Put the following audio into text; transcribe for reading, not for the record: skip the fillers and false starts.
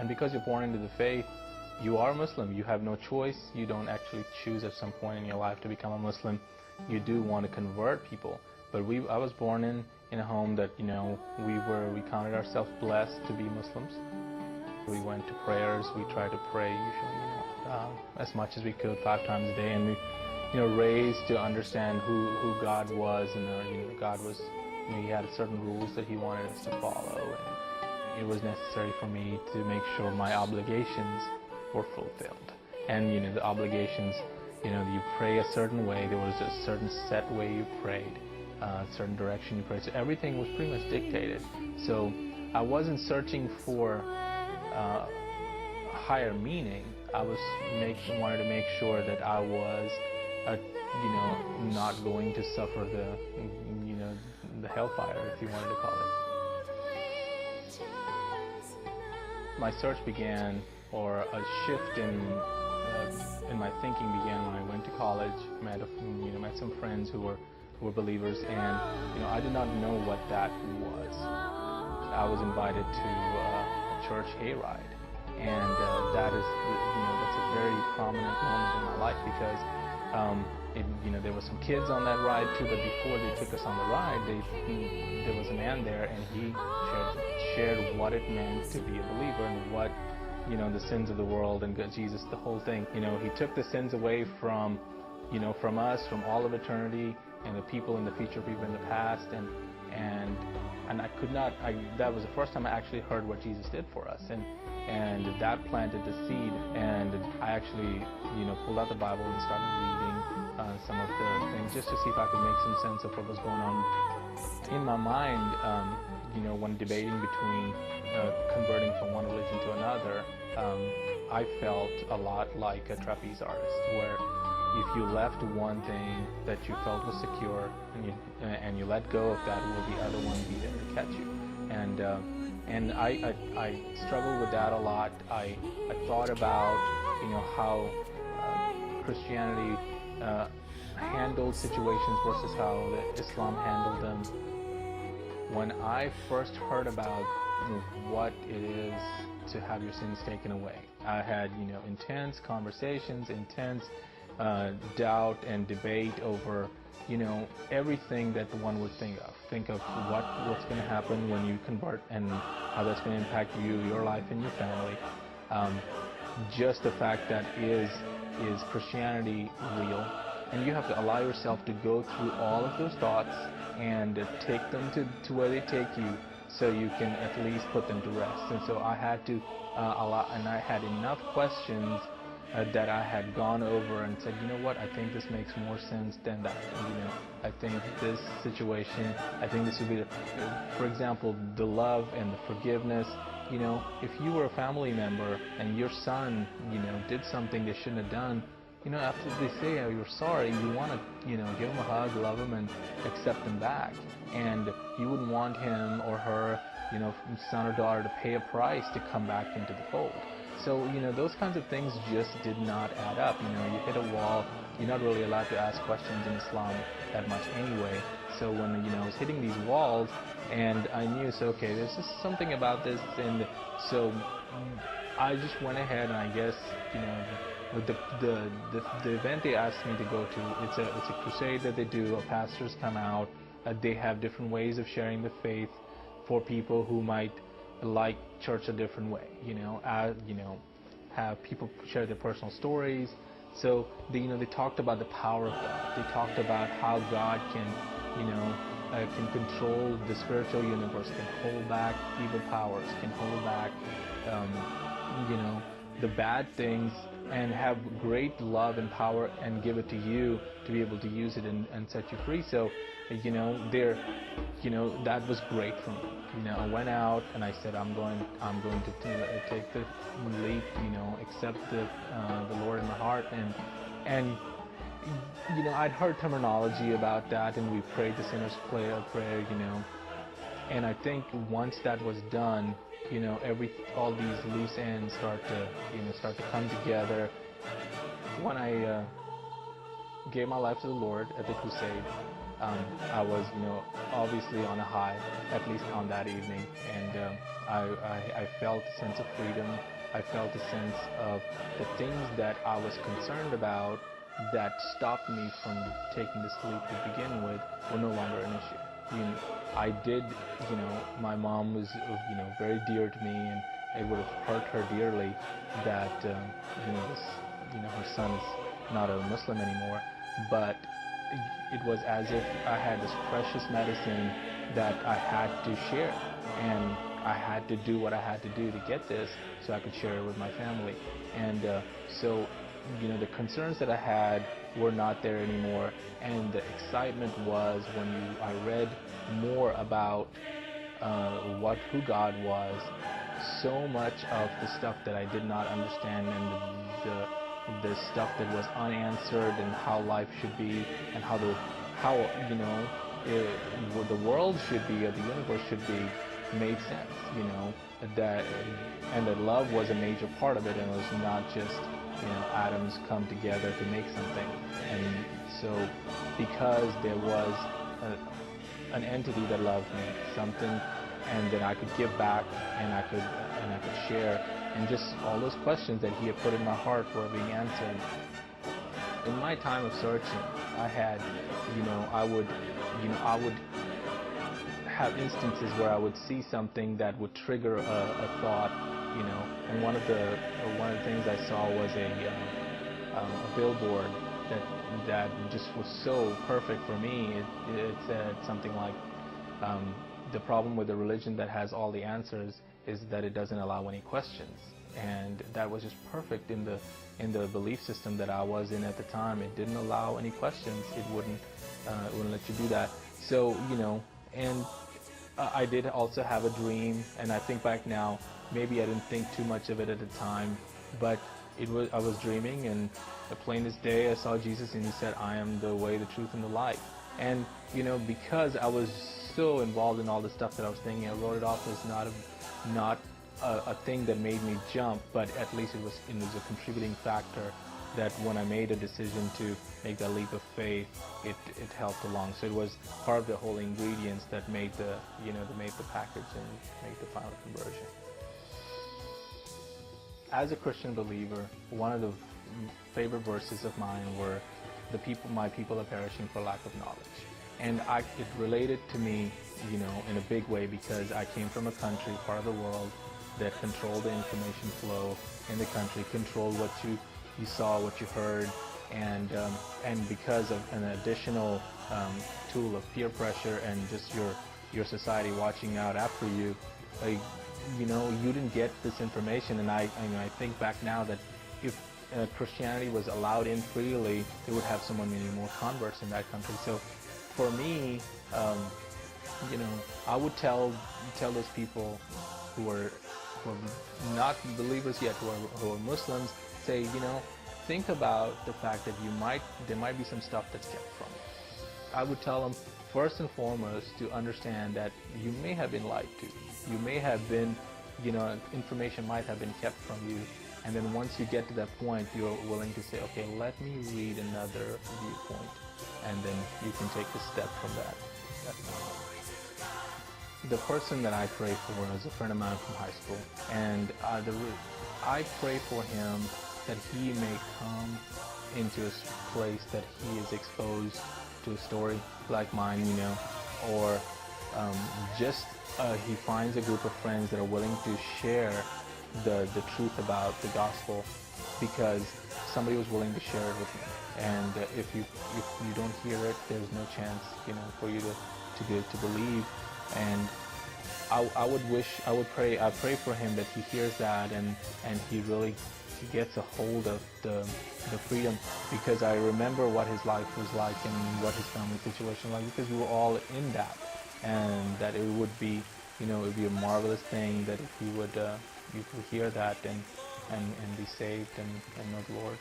And because you're born into the faith, you are Muslim. You have no choice. You don't actually choose at some point in your life to become a Muslim. You do want to convert people. But I was born in a home that, we counted ourselves blessed to be Muslims. We went to prayers. We tried to pray usually, as much as we could, 5 times a day. And we, raised to understand who God was. And, God was, He had certain rules that He wanted us to follow. And it was necessary for me to make sure my obligations were fulfilled. And, the obligations, you pray a certain way. There was a certain set way you prayed, a certain direction you prayed. So everything was pretty much dictated. So I wasn't searching for higher meaning. I wanted to make sure that I was, not going to suffer the hellfire, if you wanted to call it. My search began, or a shift in my thinking began when I went to college. Met some friends who were believers, and I did not know what that was. I was invited to a church hayride, and that's a very prominent moment in my life, because there were some kids on that ride too. But before they took us on the ride, there was a man there, and he shared what it meant to be a believer, and what the sins of the world and Jesus, the whole thing. He took the sins away from us, from all of eternity, and the people in the future, people in the past, and I could not. That was the first time I actually heard what Jesus did for us, and that planted the seed. And I actually, pulled out the Bible and started reading some of the things, just to see if I could make some sense of what was going on in my mind. When debating between converting from one religion to another, I felt a lot like a trapeze artist, where if you left one thing that you felt was secure, and you let go of that, will the other one be there to catch you? And I struggled with that a lot. I thought about how Christianity handled situations versus how Islam handled them. When I first heard about what it is to have your sins taken away, I had intense conversations, intense doubt and debate over everything that one would think of. Think of what's going to happen when you convert, and how that's going to impact you, your life, and your family. Just the fact that is Christianity real? And you have to allow yourself to go through all of those thoughts and take them to where they take you, so you can at least put them to rest. And so I had to and I had enough questions that I had gone over and said, what, I think this makes more sense than that. I think this situation, I think this would be, for example, the love and the forgiveness. If you were a family member and your son, did something they shouldn't have done, after they say you're sorry, you want to, give them a hug, love them, and accept them back. And you wouldn't want him or her, son or daughter, to pay a price to come back into the fold. So, those kinds of things just did not add up. You hit a wall. You're not really allowed to ask questions in Islam that much anyway. So when, I was hitting these walls, and I knew, okay, there's just something about this. And so I just went ahead, and I guess, with the event they asked me to go to, it's a crusade that they do. Pastors come out. They have different ways of sharing the faith for people who might like church a different way. Have people share their personal stories. So they talked about the power of God. They talked about how God can control the spiritual universe, can hold back evil powers, can hold back the bad things, and have great love and power, and give it to you to be able to use it and set you free. So that was great for me. I went out and I said, I'm going to take the leap, accept the Lord in my heart, and I'd heard terminology about that, and we prayed the sinner's prayer, and I think once that was done, all these loose ends start to come together. When I gave my life to the Lord at the crusade, I was, obviously on a high, at least on that evening, and I felt a sense of freedom. I felt a sense of the things that I was concerned about that stopped me from taking the sleep to begin with were no longer an issue. I did, my mom was, very dear to me, and it would have hurt her dearly that, her son is not a Muslim anymore. But it was as if I had this precious medicine that I had to share, and I had to do what I had to do to get this so I could share it with my family. And so the concerns that I had were not there anymore, and the excitement was when I read more about who God was. So much of the stuff that I did not understand, and the stuff that was unanswered, and how life should be, and how the world should be, or the universe should be, made sense. That love was a major part of it, and it was not just atoms come together to make something. And so, because there was an entity that loved me, something, and then I could give back, and I could share, and just all those questions that he had put in my heart were being answered. In my time of searching, I had, I would have instances where I would see something that would trigger a thought, and one of the things I saw was a billboard that just was so perfect for me. It said something like, the problem with the religion that has all the answers is that it doesn't allow any questions. And that was just perfect in the belief system that I was in at the time. It didn't allow any questions. It wouldn't let you do that. So, and I did also have a dream, and I think back now, maybe I didn't think too much of it at the time, but I was dreaming, and plain as day I saw Jesus, and he said, "I am the way, the truth, and the life." And because I was so involved in all the stuff that I was thinking, I wrote it off as not a thing that made me jump, but at least it was a contributing factor that when I made a decision to make that leap of faith, it helped along. So it was part of the whole ingredients that made the package and made the final conversion. As a Christian believer, one of the favorite verses of mine were, my people are perishing for lack of knowledge. And it related to me, in a big way, because I came from a country, part of the world, that controlled the information flow in the country, controlled what you saw, what you heard, and because of an additional tool of peer pressure and just your society watching out after you, you didn't get this information. And I think back now that if Christianity was allowed in freely, it would have so many more converts in that country. So for me, I would tell those people who are not believers yet, who are Muslims, say, think about the fact that there might be some stuff that's kept from you. I would tell them, first and foremost, to understand that you may have been lied to. You may have been, information might have been kept from you. And then once you get to that point, you're willing to say, okay, let me read another viewpoint. And then you can take a step from that knowledge. The person that I pray for is a friend of mine from high school. And I pray for him that he may come into a place that he is exposed to a story like mine, or just he finds a group of friends that are willing to share the truth about the gospel, because somebody was willing to share it with me. And if you don't hear it, there's no chance, for you to believe. And I pray for him that he hears that and he really gets a hold of the freedom, because I remember what his life was like and what his family situation was like, because we were all in that, and that it would be, it would be a marvelous thing that if you would hear that and be saved and know the Lord.